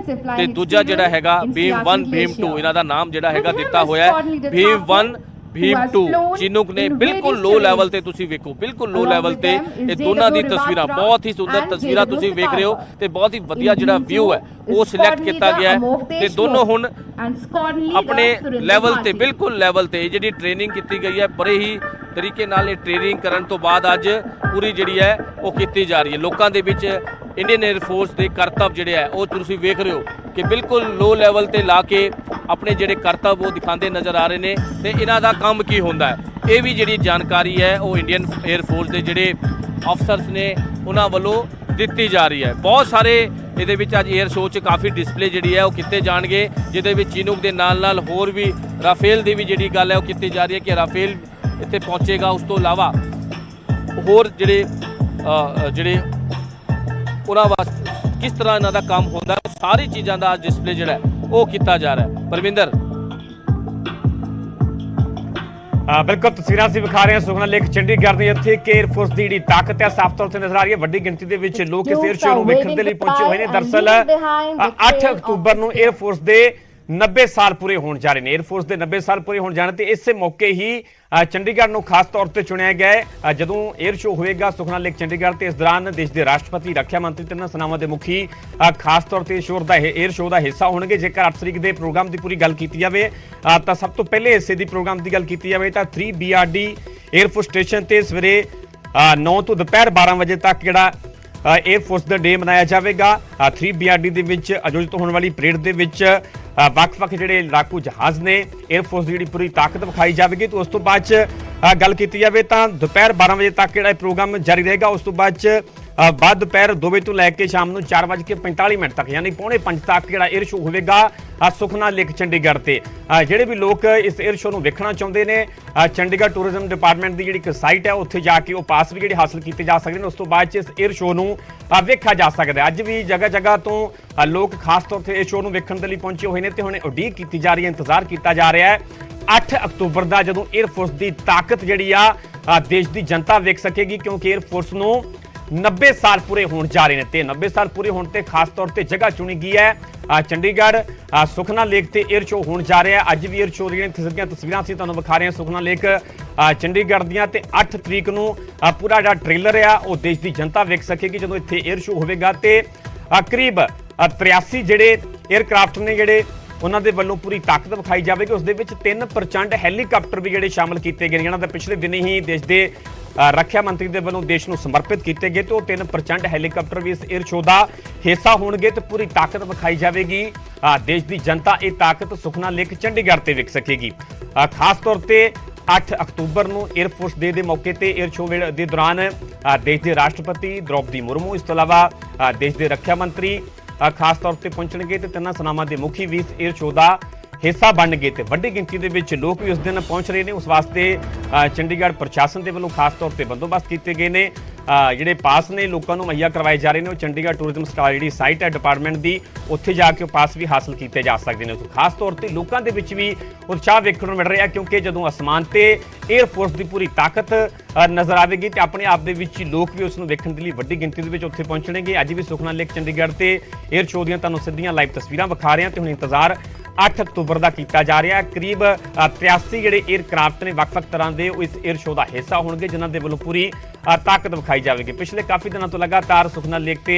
ਤੇ ਦੂਜਾ ਜਿਹੜਾ ਹੈਗਾ Bheem 1 Bheem 2 ਇਹਨਾਂ ਦਾ ਨਾਮ ਜਿਹੜਾ ਹੈਗਾ ਦਿੱਤਾ ਹੋਇਆ ਹੈ Bheem 1 Bheem 2। ਚੀਨੂਕ ਨੇ ਬਿਲਕੁਲ ਲੋ ਲੈਵਲ ਤੇ ਤੁਸੀਂ ਵੇਖੋ, ਬਿਲਕੁਲ ਲੋ ਲੈਵਲ ਤੇ ਇਹ ਦੋਨਾਂ ਦੀ ਤਸਵੀਰਾਂ, ਬਹੁਤ ਹੀ ਸੁੰਦਰ ਤਸਵੀਰਾਂ ਤੁਸੀਂ ਵੇਖ ਰਹੇ ਹੋ ਤੇ ਬਹੁਤ ਹੀ ਵਧੀਆ ਜਿਹੜਾ ਵਿਊ ਹੈ ਉਹ ਸਿਲੈਕਟ ਕੀਤਾ ਗਿਆ ਹੈ। ਤੇ ਦੋਨੋਂ ਹੁਣ ਆਪਣੇ ਲੈਵਲ ਤੇ, ਬਿਲਕੁਲ ਲੈਵਲ ਤੇ ਜਿਹੜੀ ਟ੍ਰੇਨਿੰਗ ਕੀਤੀ ਗਈ ਹੈ, ਬੜੇ ਹੀ ਤਰੀਕੇ ਨਾਲ ਇਹ ਟ੍ਰੇਨਿੰਗ ਕਰਨ ਤੋਂ ਬਾਅਦ ਅੱਜ ਪੂਰੀ ਜਿਹੜੀ ਹੈ ਉਹ ਕੀਤੀ ਜਾ ਰਹੀ ਹੈ। ਲੋਕਾਂ ਦੇ ਵਿੱਚ ਇੰਡੀਅਨ 에ਅਰਫੋਰਸ ਦੇ ਕਰਤੱਵ ਜਿਹੜੇ ਹੈ ਉਹ ਤੁਸੀਂ ਵੇਖ ਰਹੇ ਹੋ ਕਿ ਬਿਲਕੁਲ ਲੋ ਲੈਵਲ ਤੇ ਲਾ ਕੇ ਆਪਣੇ ਜਿਹੜੇ ਕਰਤੱਵ ਉਹ ਦਿਖਾਉਂਦੇ ਨਜ਼ਰ ਆ ਰਹੇ ਨੇ ਤੇ ਇਹਨਾਂ ਦਾ ਕੰਮ ਕੀ ਹੁੰਦਾ ਹੈ। ਇਹ ਵੀ ਜਿਹੜੀ ਜਾਣਕਾਰੀ ਹੈ ਉਹ ਇੰਡੀਅਨ 에ਅਰਫੋਰਸ ਦੇ ਜਿਹੜੇ ਅਫਸਰਸ ਨੇ ਉਹਨਾਂ ਵੱਲੋਂ ਦਿੱਤੀ ਜਾ ਰਹੀ ਹੈ। ਬਹੁਤ ਸਾਰੇ ਇਹਦੇ ਵਿੱਚ ਅੱਜ 에ਅਰ ਸ਼ੋਅ 'ਚ ਕਾਫੀ ਡਿਸਪਲੇ ਜਿਹੜੀ ਹੈ ਉਹ ਕੀਤੇ ਜਾਣਗੇ, ਜਿਹਦੇ ਵਿੱਚ ਚੀਨੂਕ ਦੇ ਨਾਲ ਨਾਲ ਹੋਰ ਵੀ ਰਾਫੇਲ ਦੀ ਵੀ ਜਿਹੜੀ ਗੱਲ ਹੈ ਉਹ ਕੀਤੀ ਜਾ ਰਹੀ ਹੈ ਕਿ ਰਾਫੇਲ ਇੱਥੇ ਪਹੁੰਚੇਗਾ। ਉਸ ਤੋਂ ਇਲਾਵਾ ਹੋਰ ਜਿਹੜੇ ਉਹਨਾਂ ਵਾਸਤੇ ਕਿਸ ਤਰ੍ਹਾਂ ਇਹਨਾਂ ਦਾ ਕੰਮ ਹੁੰਦਾ, ਸਾਰੀ ਚੀਜ਼ਾਂ ਦਾ ਡਿਸਪਲੇ ਜਿਹੜਾ ਉਹ ਕੀਤਾ ਜਾ ਰਿਹਾ ਹੈ। ਪਰਵਿੰਦਰ, ਬਿਲਕੁਲ ਤਸਵੀਰਾਂ ਅਸੀਂ ਵਿਖਾ ਰਹੇ ਹਾਂ ਸੁਖਨਾ ਲੇਕ ਚੰਡੀਗੜ੍ਹ ਦੀ, ਇੱਥੇ ਕਿ 에ਅਰਫੋਰਸ ਦੀ ਜਿਹੜੀ ਤਾਕਤ ਹੈ ਸਾਫ਼ ਤੌਰ ਤੇ ਨਜ਼ਰ ਆ ਰਹੀ ਹੈ। ਵੱਡੀ ਗਿਣਤੀ ਦੇ ਵਿੱਚ ਲੋਕ ਇਸ 에ਅਰ ਸ਼ੋਅ ਨੂੰ ਵੇਖਣ ਦੇ ਲਈ ਪਹੁੰਚੇ ਹੋਏ ਨੇ। ਦਰਅਸਲ 8 ਅਕਤੂਬਰ ਨੂੰ 에ਅਰਫੋਰਸ ਦੇ 90 ਸਾਲ ਪੂਰੇ ਹੋਣ ਜਾ ਰਹੇ ਨੇ। 에ਅਰਫੋਰਸ ਦੇ 90 ਸਾਲ ਪੂਰੇ ਹੋਣ ਜਾਣ ਤੇ ਇਸੇ ਮੌਕੇ ਹੀ ਚੰਡੀਗੜ੍ਹ ਨੂੰ ਖਾਸ ਤੌਰ ਤੇ ਚੁਣਿਆ ਗਿਆ ਹੈ। ਜਦੋਂ 에ਅਰ ਸ਼ੋਅ ਹੋਏਗਾ ਸੁਖਨਾ ਲੇਕ ਚੰਡੀਗੜ੍ਹ ਤੇ, ਇਸ ਦੌਰਾਨ ਦੇਸ਼ ਦੇ ਰਾਸ਼ਟਰਪਤੀ, ਰੱਖਿਆ ਮੰਤਰੀ ਤੇ ਇਹਨਾਂ ਸੈਨਾਵਾਂ ਦੇ ਮੁਖੀ ਖਾਸ ਤੌਰ ਤੇ 에ਅਰ ਸ਼ੋਅ ਦਾ ਹਿੱਸਾ ਹੋਣਗੇ। ਜੇਕਰ 8 ਤਰੀਕ ਦੇ ਪ੍ਰੋਗਰਾਮ ਦੀ ਪੂਰੀ ਗੱਲ ਕੀਤੀ ਜਾਵੇ ਤਾਂ ਸਭ ਤੋਂ ਪਹਿਲੇ ਹਿੱਸੇ ਦੀ ਪ੍ਰੋਗਰਾਮ ਦੀ ਗੱਲ ਕੀਤੀ ਜਾਵੇ ਤਾਂ 3 BRD 에ਅਰਫੋਰਸ ਸਟੇਸ਼ਨ ਤੇ ਸਵੇਰੇ 9 ਤੋਂ ਦੁਪਹਿਰ 12 ਵਜੇ ਤੱਕ ਜਿਹੜਾ 에ਅਰਫੋਰਸ ਦਾ ਡੇ ਮਨਾਇਆ ਜਾਵੇਗਾ। 3 BRD ਦੇ ਵਿੱਚ ਆਯੋਜਿਤ ਹੋਣ ਵਾਲੀ ਪਰੇਡ ਦੇ ਵਿੱਚ ਵੱਖ-ਵੱਖ ਜਿਹੜੇ ਲੜਾਕੂ ਜਹਾਜ਼ ਨੇ 에ਅਰਫੋਰਸ ਦੀ ਜਿਹੜੀ ਪੂਰੀ ਤਾਕਤ ਵਿਖਾਈ ਜਾਵੇਗੀ। ਤੇ ਉਸ ਤੋਂ ਬਾਅਦ 'ਚ ਗੱਲ ਕੀਤੀ ਜਾਵੇ ਤਾਂ ਦੁਪਹਿਰ 12 ਵਜੇ ਤੱਕ ਜਿਹੜਾ ਇਹ ਪ੍ਰੋਗਰਾਮ ਜਾਰੀ ਰਹੇਗਾ। ਉਸ ਤੋਂ ਬਾਅਦ 'ਚ ਬਾਅਦ ਦੁਪਹਿਰ 2 ਵਜੇ ਤੋਂ ਲੈ ਕੇ ਸ਼ਾਮ ਨੂੰ 4:45 ਤੱਕ ਯਾਨੀ 4:45 ਤੱਕ ਜਿਹੜਾ 에ਅਰ ਸ਼ੋਅ ਹੋਵੇਗਾ ਸੁਖਨਾ ਲੇਕ ਚੰਡੀਗੜ੍ਹ ਤੇ। ਜਿਹੜੇ ਵੀ ਲੋਕ ਇਸ 에ਅਰ ਸ਼ੋਅ ਨੂੰ ਵੇਖਣਾ ਚਾਹੁੰਦੇ ਨੇ ਚੰਡੀਗੜ੍ਹ ਟੂਰਿਜ਼ਮ ਡਿਪਾਰਟਮੈਂਟ ਦੀ ਜਿਹੜੀ ਇੱਕ ਸਾਈਟ ਹੈ ਉੱਥੇ ਜਾ ਕੇ ਉਹ ਪਾਸ ਵੀ ਜਿਹੜੇ ਹਾਸਲ ਕੀਤੇ ਜਾ ਸਕਦੇ ਨੇ। ਉਸ ਤੋਂ ਬਾਅਦ 'ਚ ਇਸ 에ਅਰ ਸ਼ੋਅ ਨੂੰ ਵੇਖਿਆ ਜਾ ਸਕਦਾ ਹੈ। ਅੱਜ ਵੀ ਜਗ੍ਹਾ ਤੋਂ ਲੋਕ ਖਾਸ ਤੌਰ ਤੇ ਇਸ ਸ਼ੋਅ ਨੂੰ ਵੇਖਣ ਦੇ ਲਈ ਪਹੁੰਚੇ ਹੋਏ ਨੇ ਤੇ ਹੁਣ ਉਡੀਕ ਕੀਤੀ ਜਾ ਰਹੀ ਹੈ, ਇੰਤਜ਼ਾਰ ਕੀਤਾ ਜਾ ਰਿਹਾ ਹੈ 8 ਅਕਤੂਬਰ ਦਾ, ਜਦੋਂ 에ਅਰਫੋਰਸ ਦੀ ਤਾਕਤ ਜਿਹੜੀ ਆ ਦੇਸ਼ ਦੀ ਜਨਤਾ ਵੇਖ ਸਕੇਗੀ, ਕਿਉਂਕਿ 에ਅਰਫੋਰਸ ਨੂੰ 90 ਸਾਲ ਪੂਰੇ ਹੋਣ ਜਾ ਰਹੇ ਨੇ ਤੇ 90 ਸਾਲ ਪੂਰੇ ਹੋਣ ਤੇ ਖਾਸ ਤੌਰ ਤੇ ਜਗ੍ਹਾ ਚੁਣੀ ਗਈ ਹੈ ਚੰਡੀਗੜ੍ਹ ਸੁਖਨਾ ਲੇਕ ਤੇ 에ਅਰ ਸ਼ੋਅ ਹੋਣ ਜਾ ਰਿਹਾ ਹੈ। ਅੱਜ ਵੀ 에ਅਰ ਸ਼ੋਅ ਦੀਆਂ ਤਸਵੀਰਾਂ ਅਸੀਂ ਤੁਹਾਨੂੰ ਵਿਖਾ ਰਹੇ ਹਾਂ ਸੁਖਨਾ ਲੇਕ ਚੰਡੀਗੜ੍ਹ ਦੀਆਂ ਤੇ 8 ਤਰੀਕ ਨੂੰ ਪੂਰਾ ਜਿਹੜਾ ਟ੍ਰੇਲਰ ਆ ਉਹ ਦੇਸ਼ ਦੀ ਜਨਤਾ ਵੇਖ ਸਕੇਗੀ ਜਦੋਂ ਇੱਥੇ 에ਅਰ ਸ਼ੋਅ ਹੋਵੇਗਾ। ਤੇ ਕਰੀਬ 83 ਜਿਹੜੇ 에ਅਰਕ੍ਰਾਫਟ ਨੇ ਜਿਹੜੇ ਉਹਨਾਂ ਦੇ ਵੱਲੋਂ ਪੂਰੀ ਤਾਕਤ ਵਿਖਾਈ ਜਾਵੇਗੀ। ਉਸ ਦੇ ਵਿੱਚ 3 ਪ੍ਰਚੰਡ ਹੈਲੀਕਾਪਟਰ ਵੀ ਜਿਹੜੇ ਸ਼ਾਮਲ ਕੀਤੇ ਗਏ ਨੇ, ਜਿਹਨਾਂ ਦਾ ਪਿਛਲੇ ਦਿਨੀ ਹੀ ਦੇਸ਼ ਦੇ ਰੱਖਿਆ ਮੰਤਰੀ ਦੇ ਵੱਲੋਂ ਦੇਸ਼ ਨੂੰ ਸਮਰਪਿਤ ਕੀਤੇ ਗਏ ਤੇ ਉਹ 3 ਪ੍ਰਚੰਡ ਹੈਲੀਕਾਪਟਰ ਵੀ ਇਸ 에ਅਰ ਸ਼ੋਅ ਦਾ ਹਿੱਸਾ ਹੋਣਗੇ ਤੇ ਪੂਰੀ ਤਾਕਤ ਵਿਖਾਈ ਜਾਵੇਗੀ। ਦੇਸ਼ ਦੀ ਜਨਤਾ ਇਹ ਤਾਕਤ ਸੁਖਨਾ ਲੇਕ ਚੰਡੀਗੜ੍ਹ ਤੇ ਵੇਖ ਸਕੇਗੀ। ਖਾਸ ਤੌਰ ਤੇ 8 ਅਕਤੂਬਰ ਨੂੰ 에ਅਰਫੋਰਸ ਡੇ ਦੇ ਮੌਕੇ ਤੇ 에ਅਰ ਸ਼ੋਅ ਦੇ ਦੌਰਾਨ ਦੇਸ਼ ਦੇ ਰਾਸ਼ਟਰਪਤੀ ਦ੍ਰੌਪਦੀ ਮੁਰਮੂ, ਇਸ ਤੋਂ ਇਲਾਵਾ ਦੇਸ਼ ਦੇ ਰੱਖਿਆ ਮੰਤਰੀ ਖਾਸ ਤੌਰ ਤੇ ਪਹੁੰਚਣਗੇ ਤੇ ਤਿੰਨਾਂ ਸੈਨਾਵਾਂ ਦੇ ਮੁਖੀ ਵੀ ਇਸ 에ਅਰ ਸ਼ੋਅ ਦਾ ਹਿੱਸਾ ਬਣਨਗੇ ਤੇ ਵੱਡੀ ਗਿਣਤੀ ਦੇ ਵਿੱਚ ਲੋਕ ਵੀ ਉਸ ਦਿਨ ਪਹੁੰਚ ਰਹੇ ਨੇ। ਉਸ ਵਾਸਤੇ ਚੰਡੀਗੜ੍ਹ ਪ੍ਰਸ਼ਾਸਨ ਦੇ ਵੱਲੋਂ ਖਾਸ ਤੌਰ ਤੇ ਬੰਦੋਬਸਤ ਕੀਤੇ ਗਏ ਨੇ। ਜਿਹੜੇ ਪਾਸ ਨੇ ਲੋਕਾਂ ਨੂੰ ਮੁਹੱਈਆ ਕਰਵਾਏ ਜਾ ਰਹੇ ਨੇ ਉਹ ਚੰਡੀਗੜ੍ਹ ਟੂਰਿਜ਼ਮ ਸਟਾਰ ਜਿਹੜੀ ਸਾਈਟ ਹੈ ਡਿਪਾਰਟਮੈਂਟ ਦੀ, ਉੱਥੇ ਜਾ ਕੇ ਉਹ ਪਾਸ ਵੀ ਹਾਸਲ ਕੀਤੇ ਜਾ ਸਕਦੇ ਨੇ। ਖਾਸ ਤੌਰ ਤੇ ਲੋਕਾਂ ਦੇ ਵਿੱਚ ਵੀ ਉਤਸ਼ਾਹ ਵੇਖਣ ਨੂੰ ਮਿਲ ਰਿਹਾ ਕਿਉਂਕਿ ਜਦੋਂ ਅਸਮਾਨ ਤੇ 에ਅਰਫੋਰਸ ਦੀ ਪੂਰੀ ਤਾਕਤ ਨਜ਼ਰ ਆਵੇਗੀ ਤੇ ਆਪਣੇ ਆਪ ਦੇ ਵਿੱਚ ਲੋਕ ਵੀ ਉਸ ਨੂੰ ਵੇਖਣ ਦੇ ਲਈ ਵੱਡੀ ਗਿਣਤੀ ਦੇ ਵਿੱਚ ਉੱਥੇ ਪਹੁੰਚਣਗੇ। ਅੱਜ ਵੀ ਸੁਖਨਾ ਲੇਕ ਚੰਡੀਗੜ੍ਹ ਤੇ 에ਅਰ ਸ਼ੋਅ ਦੀਆਂ ਤੁਹਾਨੂੰ ਸਿੱਧੀਆਂ ਲਾਈਵ ਤਸਵੀਰਾਂ ਵਿਖਾ ਰਹੇ ਹਾਂ ਤੇ ਹੁਣ ਇੰਤਜ਼ਾਰ 8 ਅਕਤੂਬਰ ਦਾ ਕੀਤਾ ਜਾ ਰਿਹਾ ਹੈ। ਕਰੀਬ 83 ਜਿਹੜੇ 에ਅਰਕ੍ਰਾਫਟ ਨੇ ਵੱਖ-ਵੱਖ ਤਰ੍ਹਾਂ ਦੇ ਉਹ ਇਸ 에ਅਰ ਸ਼ੋਅ ਦਾ ਹਿੱਸਾ ਹੋਣਗੇ, ਜਿਨ੍ਹਾਂ ਦੇ ਵੱਲੋਂ ਪੂਰੀ ਤਾਕਤ ਵਿਖਾਈ ਜਾਵੇਗੀ। ਪਿਛਲੇ ਕਾਫੀ ਦਿਨਾਂ ਤੋਂ ਲਗਾਤਾਰ ਸੁਖਨਾ ਲੇਕ ਤੇ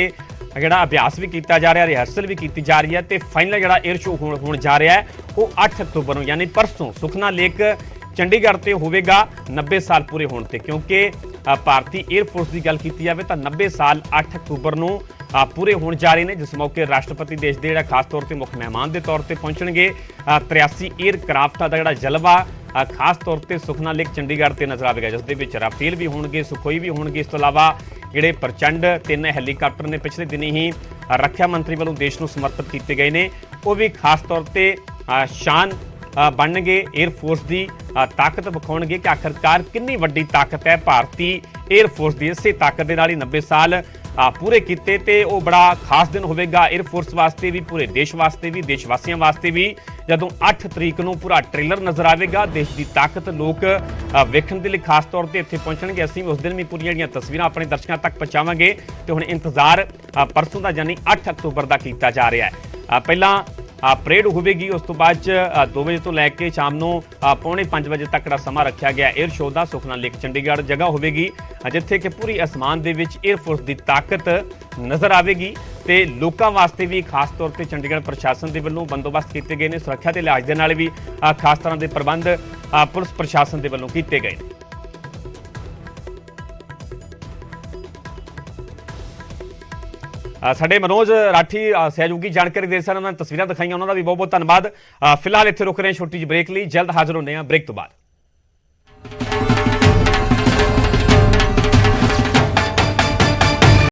ਜਿਹੜਾ ਅਭਿਆਸ ਵੀ ਕੀਤਾ ਜਾ ਰਿਹਾ, ਰਿਹਰਸਲ ਵੀ ਕੀਤੀ ਜਾ ਰਹੀ ਹੈ ਤੇ ਫਾਈਨਲ ਜਿਹੜਾ 에ਅਰ ਸ਼ੋਅ ਹੋਣ ਜਾ ਰਿਹਾ ਹੈ ਉਹ 8 ਅਕਤੂਬਰ ਨੂੰ ਯਾਨੀ ਪਰਸੋਂ ਸੁਖਨਾ ਲੇਕ ਚੰਡੀਗੜ੍ਹ ਤੇ ਹੋਵੇਗਾ 90 ਸਾਲ ਪੂਰੇ ਹੋਣ ਤੇ। ਕਿਉਂਕਿ ਭਾਰਤੀ 에ਅਰਫੋਰਸ ਦੀ ਗੱਲ ਕੀਤੀ ਜਾਵੇ ਤਾਂ 90 ਸਾਲ 8 ਅਕਤੂਬਰ ਨੂੰ ਪੂਰੇ ਹੋਣ ਜਾ ਰਹੇ ਨੇ, ਜਿਸ ਮੌਕੇ ਰਾਸ਼ਟਰਪਤੀ ਦੇਸ਼ ਦੇ ਜਿਹੜਾ ਖਾਸ ਤੌਰ ਤੇ ਮੁੱਖ ਮਹਿਮਾਨ ਦੇ ਤੌਰ ਤੇ ਪਹੁੰਚਣਗੇ। 83 에ਅਰਕ੍ਰਾਫਟ ਦਾ ਜਿਹੜਾ ਜਲਵਾ ਖਾਸ ਤੌਰ ਤੇ ਸੁਖਨਾ ਲੇਕ ਚੰਡੀਗੜ੍ਹ ਤੇ ਨਜ਼ਰ ਆਵੇਗਾ, ਜਿਸ ਦੇ ਵਿੱਚ ਰਾਫੇਲ ਵੀ ਹੋਣਗੇ, ਸੁਖੋਈ ਵੀ ਹੋਣਗੇ। ਇਸ ਤੋਂ ਇਲਾਵਾ ਜਿਹੜੇ ਪ੍ਰਚੰਡ 3 ਹੈਲੀਕਾਪਟਰ ਨੇ ਪਿਛਲੇ ਦਿਨੀ ਹੀ ਰੱਖਿਆ ਮੰਤਰੀ ਵੱਲੋਂ ਦੇਸ਼ ਨੂੰ ਸਮਰਪਿਤ ਕੀਤੇ ਗਏ ਨੇ, ਉਹ ਵੀ ਖਾਸ ਤੌਰ ਤੇ ਸ਼ਾਨ ਬਣਨਗੇ, 에ਅਰਫੋਰਸ ਦੀ ਤਾਕਤ ਵਿਖਾਉਣਗੇ ਕਿ ਆਖਰਕਾਰ ਕਿੰਨੀ ਵੱਡੀ ਤਾਕਤ ਹੈ ਭਾਰਤੀ 에ਅਰਫੋਰਸ ਦੀ। ਇਸੇ ਤਾਕਤ ਦੇ ਨਾਲ ਹੀ 90 ਸਾਲ ਪੂਰੇ ਕੀਤੇ ਤੇ ਉਹ ਬੜਾ ਖਾਸ ਦਿਨ ਹੋਵੇਗਾ 에ਅਰਫੋਰਸ ਵਾਸਤੇ ਵੀ, ਪੂਰੇ ਦੇਸ਼ ਵਾਸਤੇ ਵੀ, ਦੇਸ਼ ਵਾਸੀਆਂ ਵਾਸਤੇ ਵੀ, ਜਦੋਂ 8 ਤਰੀਕ ਨੂੰ ਪੂਰਾ ਟ੍ਰੇਲਰ ਨਜ਼ਰ ਆਵੇਗਾ। ਦੇਸ਼ ਦੀ ਤਾਕਤ ਲੋਕ ਵੇਖਣ ਦੇ ਲਈ ਖਾਸ ਤੌਰ ਤੇ ਇੱਥੇ ਪਹੁੰਚਣਗੇ। ਅਸੀਂ ਵੀ ਉਸ ਦਿਨ ਵੀ ਪੂਰੀਆਂ ਜਿਹੜੀਆਂ ਤਸਵੀਰਾਂ ਆਪਣੇ ਦਰਸ਼ਕਾਂ ਤੱਕ ਪਹੁੰਚਾਵਾਂਗੇ ਤੇ ਹੁਣ ਇੰਤਜ਼ਾਰ ਪਰਸੋਂ ਦਾ ਯਾਨੀ 8 ਅਕਤੂਬਰ ਦਾ ਕੀਤਾ ਜਾ ਰਿਹਾ ਹੈ। ਪਹਿਲਾਂ ਪਰੇਡ ਹੋਵੇਗੀ, ਉਸ ਤੋਂ ਬਾਅਦ 'ਚ 2 ਵਜੇ ਤੋਂ ਲੈ ਕੇ ਸ਼ਾਮ ਨੂੰ 4:45 ਵਜੇ ਤੱਕ ਦਾ ਸਮਾਂ ਰੱਖਿਆ ਗਿਆ 에ਅਰ ਸ਼ੋਅ ਦਾ। ਸੁਖਨਾ ਲੇਕ ਚੰਡੀਗੜ੍ਹ ਜਗ੍ਹਾ ਹੋਵੇਗੀ ਜਿੱਥੇ ਕਿ ਪੂਰੀ ਅਸਮਾਨ ਦੇ ਵਿੱਚ 에ਅਰਫੋਰਸ ਦੀ ਤਾਕਤ ਨਜ਼ਰ ਆਵੇਗੀ ਤੇ ਲੋਕਾਂ ਵਾਸਤੇ ਵੀ ਖਾਸ ਤੌਰ ਤੇ ਚੰਡੀਗੜ੍ਹ ਪ੍ਰਸ਼ਾਸਨ ਦੇ ਵੱਲੋਂ ਬੰਦੋਬਸਤ ਕੀਤੇ ਗਏ ਨੇ। ਸੁਰੱਖਿਆ ਦੇ ਲਿਹਾਜ਼ ਦੇ ਨਾਲ ਵੀ ਖਾਸ ਤਰ੍ਹਾਂ ਦੇ ਪ੍ਰਬੰਧ ਪੁਲਿਸ ਪ੍ਰਸ਼ਾਸਨ ਦੇ ਵੱਲੋਂ ਕੀਤੇ ਗਏ ਨੇ। ਸਾਡੇ ਮਨੋਜ ਰਾਠੀ ਸਹਿਯੋਗੀ ਜਾਣਕਾਰੀ ਦੇ ਸਨ, ਉਹਨਾਂ ਨੇ ਤਸਵੀਰਾਂ ਦਿਖਾਈਆਂ, ਉਹਨਾਂ ਦਾ ਵੀ ਬਹੁਤ ਬਹੁਤ ਧੰਨਵਾਦ। ਫਿਲਹਾਲ ਇੱਥੇ ਰੁਕ ਰਹੇ ਹਾਂ ਛੋਟੀ ਜਿਹੀ ਬ੍ਰੇਕ ਲਈ, ਜਲਦ ਹਾਜ਼ਰ ਹੁੰਦੇ ਹਾਂ ਬ੍ਰੇਕ ਤੋਂ ਬਾਅਦ।